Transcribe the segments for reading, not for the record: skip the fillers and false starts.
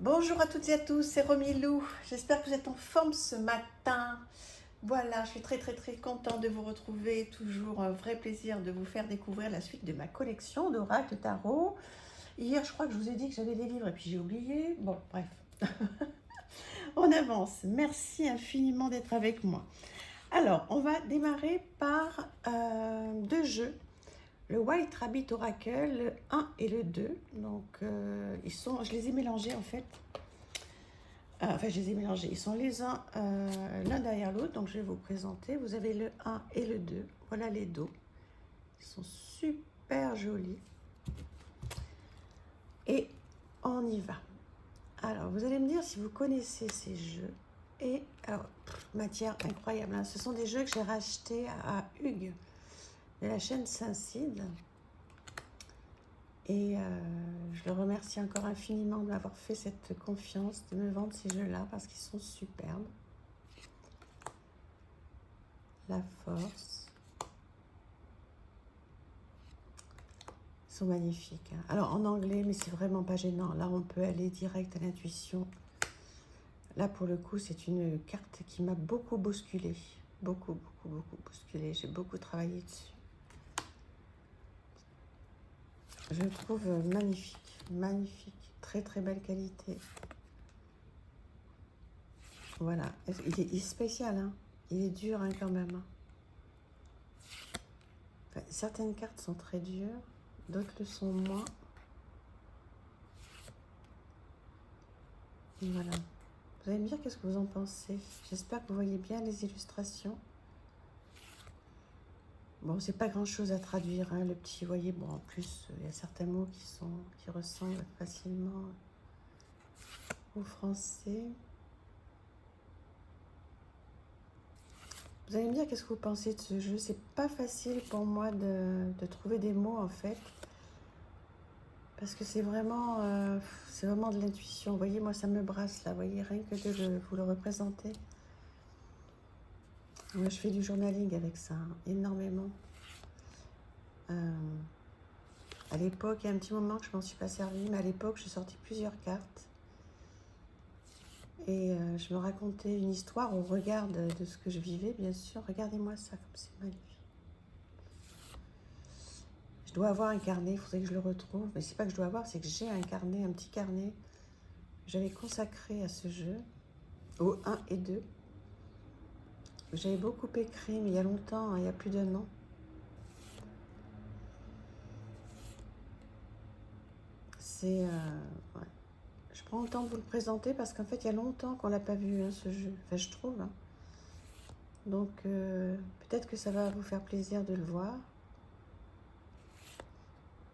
Bonjour à toutes et à tous, c'est Romilou. J'espère que vous êtes en forme ce matin. Voilà, je suis très contente de vous retrouver. Toujours un vrai plaisir de vous faire découvrir la suite de ma collection d'oracles tarot. Hier, je crois que je vous ai dit que j'avais des livres et puis j'ai oublié. Bon, bref, on avance. Merci infiniment d'être avec moi. Alors, on va démarrer par deux jeux. Le White Rabbit Oracle, le 1 et le 2. Donc, je les ai mélangés en fait. Enfin, je les ai mélangés. Ils sont les uns l'un derrière l'autre. Donc, je vais vous présenter. Vous avez le 1 et le 2. Voilà les dos. Ils sont super jolis. Et on y va. Alors, vous allez me dire si vous connaissez ces jeux. Et, alors, matière incroyable. Hein. Ce sont des jeux que j'ai rachetés à Hugues de la chaîne Saint-Cide. Et je le remercie encore infiniment de m'avoir fait cette confiance, de me vendre ces jeux-là parce qu'ils sont superbes. La force. Ils sont magnifiques. Hein. Alors en anglais, mais c'est vraiment pas gênant. Là, on peut aller direct à l'intuition. Là, pour le coup, c'est une carte qui m'a beaucoup bousculée. Beaucoup bousculée. J'ai beaucoup travaillé dessus. Je le trouve magnifique. Magnifique. Très belle qualité. Voilà. Il est spécial, hein. Il est dur hein, quand même. Enfin, certaines cartes sont très dures, d'autres le sont moins. Et voilà. Vous allez me dire qu'est-ce que vous en pensez. J'espère que vous voyez bien les illustrations. Bon, c'est pas grand-chose à traduire, hein, le petit, vous voyez. Bon, en plus, il y a certains mots qui ressemblent facilement au français. Vous allez me dire qu'est-ce que vous pensez de ce jeu. C'est pas facile pour moi de trouver des mots, en fait. Parce que c'est vraiment de l'intuition. Vous voyez, moi, ça me brasse, là. Vous voyez, rien que de vous le représenter. Moi, je fais du journaling avec ça, hein, énormément. À l'époque, il y a un petit moment que je m'en suis pas servie, mais à l'époque, j'ai sorti plusieurs cartes. Et je me racontais une histoire au regard de ce que je vivais, bien sûr. Regardez-moi ça, comme c'est magnifique. Je dois avoir un carnet, il faudrait que je le retrouve. Mais c'est pas que je dois avoir, c'est que j'ai un carnet, un petit carnet. J'avais consacré à ce jeu, au 1 et 2. J'avais beaucoup écrit, mais il y a longtemps, hein, il y a plus d'1 an. C'est... ouais. Je prends le temps de vous le présenter parce qu'en fait, il y a longtemps qu'on l'a pas vu, hein, ce jeu. Enfin, je trouve. Hein. Donc, peut-être que ça va vous faire plaisir de le voir.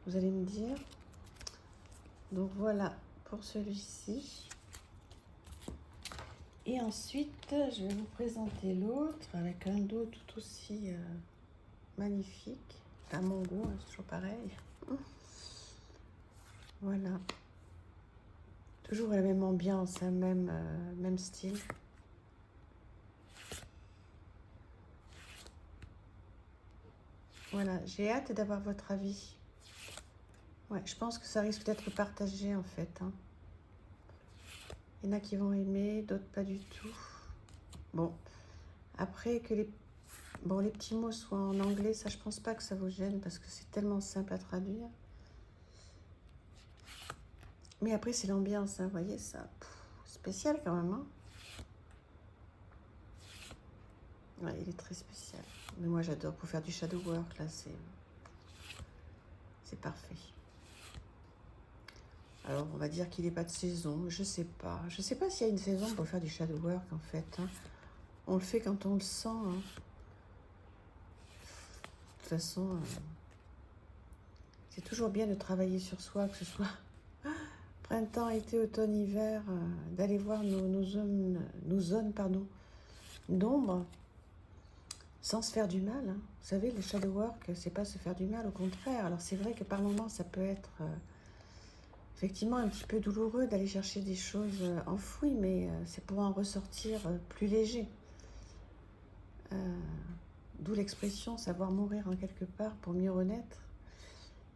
Vous allez me dire. Donc, voilà pour celui-ci. Et ensuite, je vais vous présenter l'autre avec un dos tout aussi magnifique. À mon goût, hein, c'est toujours pareil. Voilà. Toujours la même ambiance, hein, même style. Voilà, j'ai hâte d'avoir votre avis. Ouais, je pense que ça risque d'être partagé en fait. Hein. Il y en a qui vont aimer, d'autres pas du tout. Bon, après que les petits mots soient en anglais, ça je pense pas que ça vous gêne parce que c'est tellement simple à traduire. Mais après c'est l'ambiance, hein, vous voyez ça, spécial quand même. Hein. Ouais, il est très spécial. Mais moi j'adore pour faire du shadow work là, c'est parfait. Alors, on va dire qu'il n'est pas de saison, je sais pas. Je sais pas s'il y a une saison pour faire du shadow work, en fait. Hein. On le fait quand on le sent. Hein. De toute façon, c'est toujours bien de travailler sur soi, que ce soit printemps, été, automne, hiver, d'aller voir nos zones d'ombre, sans se faire du mal. Hein. Vous savez, le shadow work, c'est pas se faire du mal, au contraire. Alors, c'est vrai que par moments, ça peut être... effectivement un petit peu douloureux d'aller chercher des choses enfouies, mais c'est pour en ressortir plus léger. D'où l'expression savoir mourir en quelque part pour mieux renaître.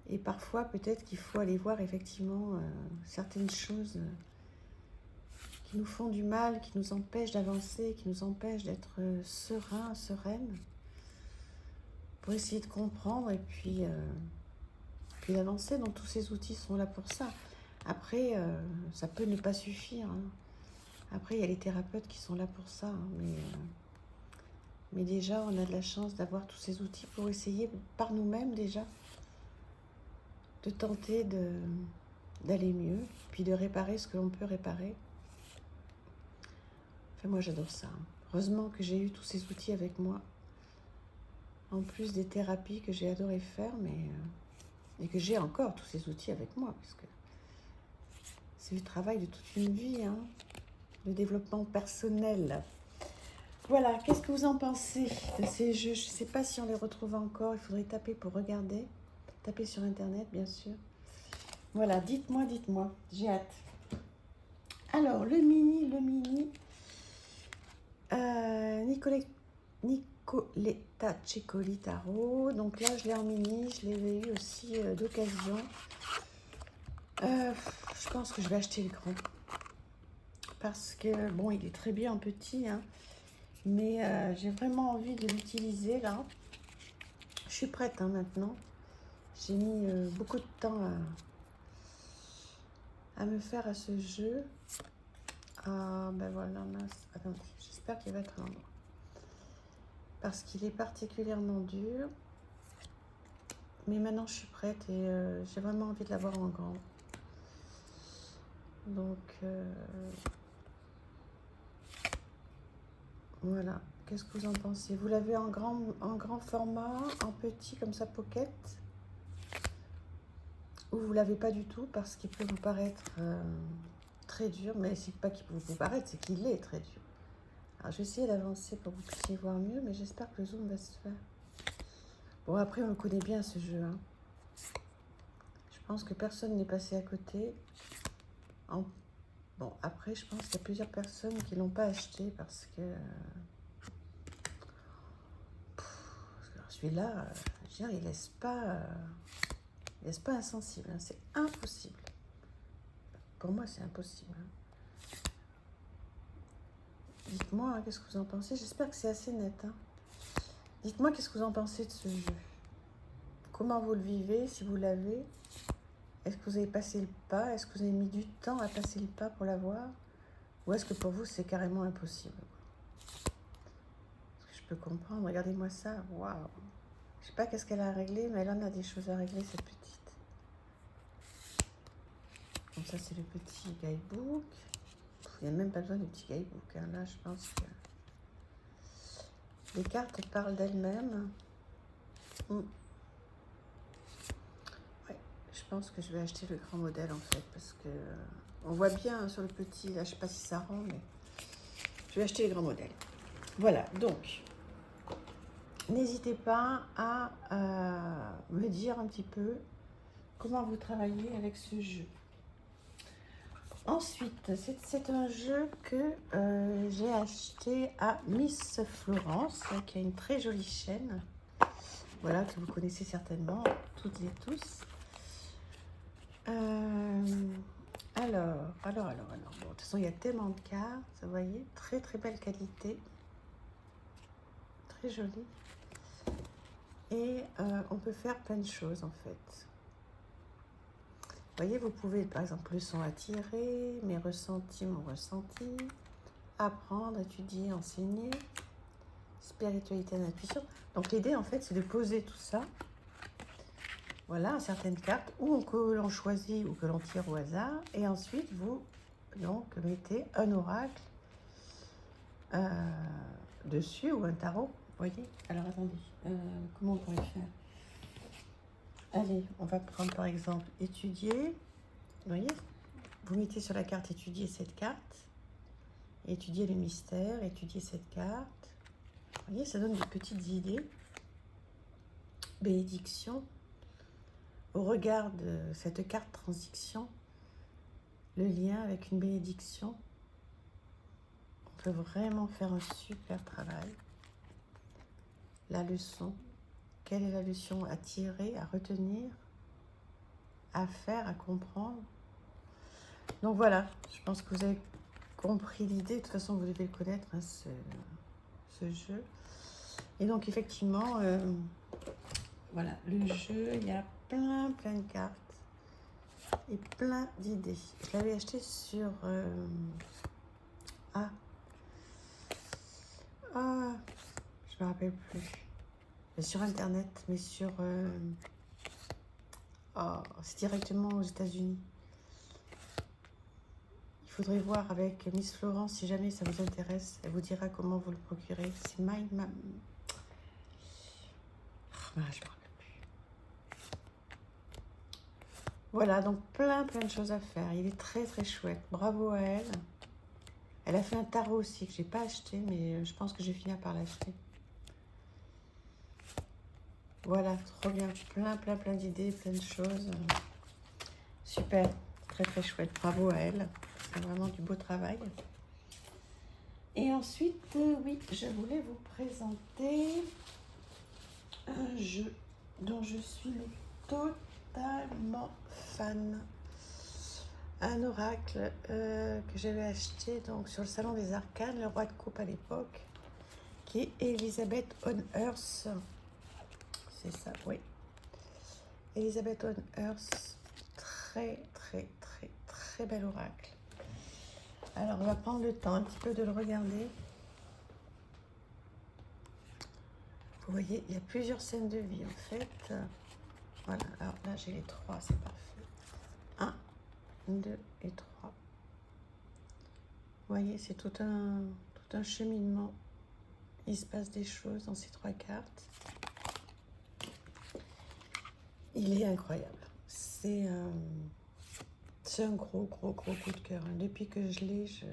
Et parfois peut-être qu'il faut aller voir effectivement certaines choses qui nous font du mal, qui nous empêchent d'avancer, qui nous empêchent d'être sereins, sereines, pour essayer de comprendre et puis d'avancer. Donc tous ces outils sont là pour ça. Après, ça peut ne pas suffire, hein. Après, il y a les thérapeutes qui sont là pour ça, hein, mais déjà, on a de la chance d'avoir tous ces outils pour essayer par nous-mêmes déjà de tenter d'aller mieux, puis de réparer ce que l'on peut réparer. Enfin, moi, j'adore ça, hein. Heureusement que j'ai eu tous ces outils avec moi, en plus des thérapies que j'ai adoré faire, et que j'ai encore tous ces outils avec moi, parce que c'est le travail de toute une vie, hein, le développement personnel. Voilà, qu'est-ce que vous en pensez de ces jeux? Je ne sais pas si on les retrouve encore, il faudrait taper pour regarder. Taper sur Internet, bien sûr. Voilà, dites-moi, j'ai hâte. Alors, le mini, Nicoletta Ceccoli Tarot. Donc là, je l'ai en mini, je l'ai eu aussi d'occasion. Je pense que je vais acheter le grand. Parce que, bon, il est très bien en petit, hein, mais j'ai vraiment envie de l'utiliser, là. Je suis prête, hein, maintenant. J'ai mis beaucoup de temps à me faire à ce jeu. Ah, ben voilà, mince. Attendez, j'espère qu'il va être à l'endroit. Parce qu'il est particulièrement dur. Mais maintenant, je suis prête et j'ai vraiment envie de l'avoir en grand. Donc, voilà. Qu'est-ce que vous en pensez? Vous l'avez en grand format, en petit, comme ça, pocket? Ou vous ne l'avez pas du tout parce qu'il peut vous paraître très dur, mais c'est pas qu'il peut vous paraître, c'est qu'il est très dur. Alors je vais essayer d'avancer pour que vous puissiez voir mieux, mais j'espère que le zoom va se faire. Bon, après on le connaît bien ce jeu, hein. Je pense que personne n'est passé à côté. Bon, après je pense qu'il y a plusieurs personnes qui ne l'ont pas acheté parce que celui-là, je veux dire, il laisse pas insensible, hein. C'est impossible. Pour moi, c'est impossible, hein. Dites-moi, hein, qu'est-ce que vous en pensez? J'espère que c'est assez net, hein. Dites-moi, qu'est-ce que vous en pensez de ce jeu? Comment vous le vivez, si vous l'avez? Est-ce que vous avez passé le pas? Est-ce que vous avez mis du temps à passer le pas pour l'avoir? Ou est-ce que pour vous, c'est carrément impossible? Parce que je peux comprendre. Regardez-moi ça. Waouh! Je sais pas qu'est-ce qu'elle a à régler, mais elle en a des choses à régler, cette petite. Donc ça, c'est le petit guidebook. Il n'y a même pas besoin du petit guidebook, hein. Là, je pense que les cartes parlent d'elles-mêmes. Ouais, je pense que je vais acheter le grand modèle, en fait, parce que on voit bien sur le petit, là, je sais pas si ça rend, mais je vais acheter le grand modèle. Voilà, donc, n'hésitez pas à me dire un petit peu comment vous travaillez avec ce jeu. Ensuite, c'est un jeu que j'ai acheté à Miss Florence, qui a une très jolie chaîne, voilà, que vous connaissez certainement, toutes et tous. Alors, bon, de toute façon, il y a tellement de cartes, vous voyez, très très belle qualité, très jolie. Et on peut faire plein de choses, en fait. Vous voyez, vous pouvez, par exemple, leçon attirer, mes ressentis, mon ressenti, apprendre, étudier, enseigner, spiritualité, intuition. Donc l'idée, en fait, c'est de poser tout ça, voilà, certaines cartes, ou que l'on choisit ou que l'on tire au hasard, et ensuite, vous, donc, mettez un oracle dessus, ou un tarot, vous voyez. Alors, attendez, comment on pourrait faire? Allez, on va prendre par exemple étudier. Vous voyez, vous mettez sur la carte étudier cette carte, étudier le mystère, étudier cette carte. Vous voyez, ça donne de petites idées. Bénédiction. Au regard de cette carte transition, le lien avec une bénédiction, on peut vraiment faire un super travail. La leçon. Quelle est la leçon à tirer, à retenir, à faire, à comprendre? Donc voilà, je pense que vous avez compris l'idée. De toute façon, vous devez le connaître, hein, ce jeu. Et donc, effectivement, voilà, le jeu, il y a plein de cartes et plein d'idées. Je l'avais acheté sur... je me rappelle plus. Sur Internet, mais sur... c'est directement aux États-Unis. Il faudrait voir avec Miss Florence si jamais ça vous intéresse. Elle vous dira comment vous le procurez. C'est je me rappelle plus. Voilà, donc plein de choses à faire. Il est très chouette. Bravo à elle. Elle a fait un tarot aussi que j'ai pas acheté, mais je pense que je vais finir par l'acheter. Voilà, trop bien. Plein d'idées, plein de choses. Super, très chouette. Bravo à elle. C'est vraiment du beau travail. Et ensuite, oui, je voulais vous présenter un jeu dont je suis totalement fan. Un oracle que j'avais acheté donc sur le salon des arcanes, le roi de coupe à l'époque, qui est Elizabeth on Earth. C'est ça, oui. Elizabeth on Earth, très bel oracle. Alors, on va prendre le temps un petit peu de le regarder. Vous voyez, il y a plusieurs scènes de vie, en fait. Voilà, alors là, j'ai les 3, c'est parfait. 1, 2 et 3. Vous voyez, c'est tout un cheminement. Il se passe des choses dans ces 3 cartes. Il est incroyable. C'est un gros coup de cœur. Depuis que je l'ai, je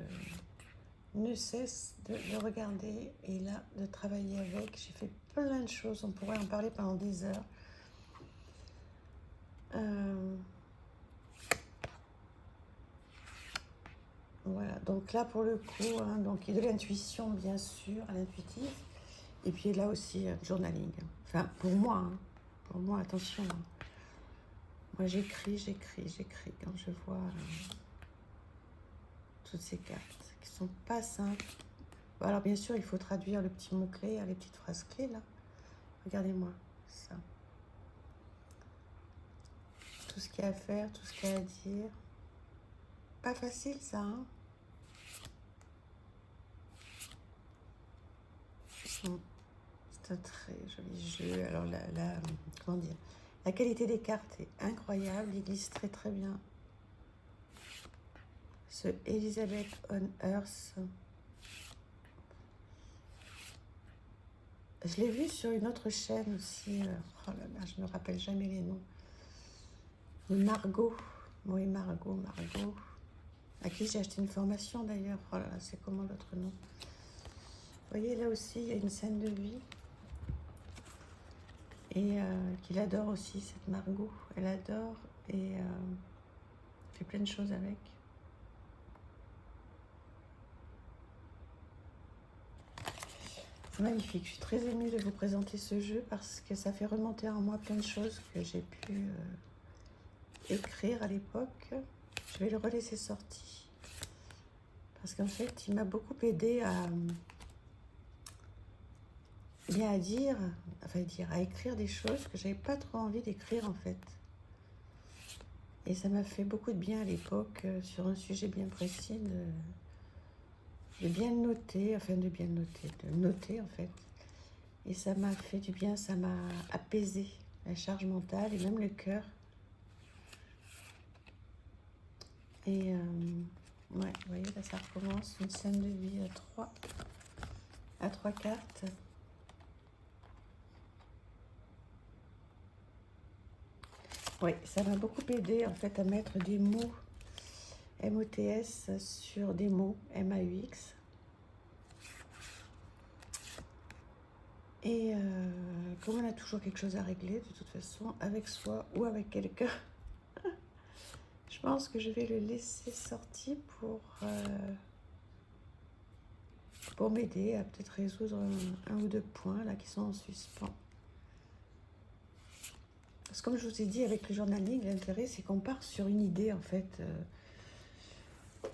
ne cesse de le regarder et là, de travailler avec. J'ai fait plein de choses. On pourrait en parler pendant des heures. Voilà, donc là pour le coup, hein, donc il y a de l'intuition bien sûr, à l'intuitif, et puis là aussi journaling. Enfin pour moi attention. Moi j'écris quand je vois toutes ces cartes qui sont pas simples. Bon, alors bien sûr il faut traduire le petit mot-clé, les petites phrases clés là. Regardez-moi ça. Tout ce qu'il y a à faire, tout ce qu'il y a à dire. Pas facile ça, hein. C'est un très joli jeu. Alors comment dire, la qualité des cartes est incroyable. Il glisse très bien. Ce Elizabeth on Earth. Je l'ai vu sur une autre chaîne aussi. Oh là là, je ne me rappelle jamais les noms. Margot. Oui, Margot. À qui j'ai acheté une formation d'ailleurs. Oh là là, c'est comment l'autre nom? Vous voyez, là aussi, il y a une scène de vie. Et qu'il adore aussi, cette Margot. Elle adore et fait plein de choses avec. C'est magnifique. Je suis très émue de vous présenter ce jeu parce que ça fait remonter en moi plein de choses que j'ai pu écrire à l'époque. Je vais le relaisser sorti parce qu'en fait, il m'a beaucoup aidé à écrire des choses que j'avais pas trop envie d'écrire en fait. Et ça m'a fait beaucoup de bien à l'époque sur un sujet bien précis de bien noter, de noter en fait. Et ça m'a fait du bien, ça m'a apaisé la charge mentale et même le cœur. Et ouais, vous voyez, là ça recommence, une scène de vie à 3 cartes. Oui, ça m'a beaucoup aidé en fait à mettre des mots MOTS sur des mots MAUX. Et comme on a toujours quelque chose à régler, de toute façon, avec soi ou avec quelqu'un, je pense que je vais le laisser sortir pour m'aider à peut-être résoudre un ou 2 points là qui sont en suspens. Parce que comme je vous ai dit, avec le journaling, l'intérêt, c'est qu'on part sur une idée, en fait.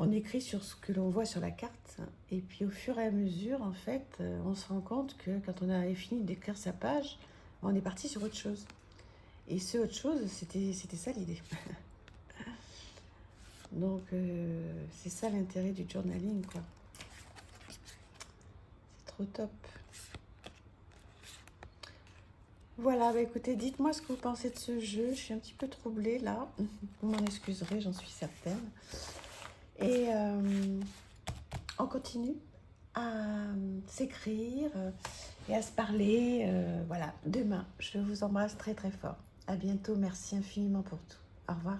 On écrit sur ce que l'on voit sur la carte, et puis au fur et à mesure, en fait, on se rend compte que quand on a fini d'écrire sa page, on est parti sur autre chose. Et ce autre chose, c'était ça l'idée. Donc, c'est ça l'intérêt du journaling, quoi. C'est trop top. Voilà, bah écoutez, dites-moi ce que vous pensez de ce jeu. Je suis un petit peu troublée, là. Vous m'en excuserez, j'en suis certaine. Et on continue à s'écrire et à se parler. Voilà, demain. Je vous embrasse très très fort. À bientôt. Merci infiniment pour tout. Au revoir.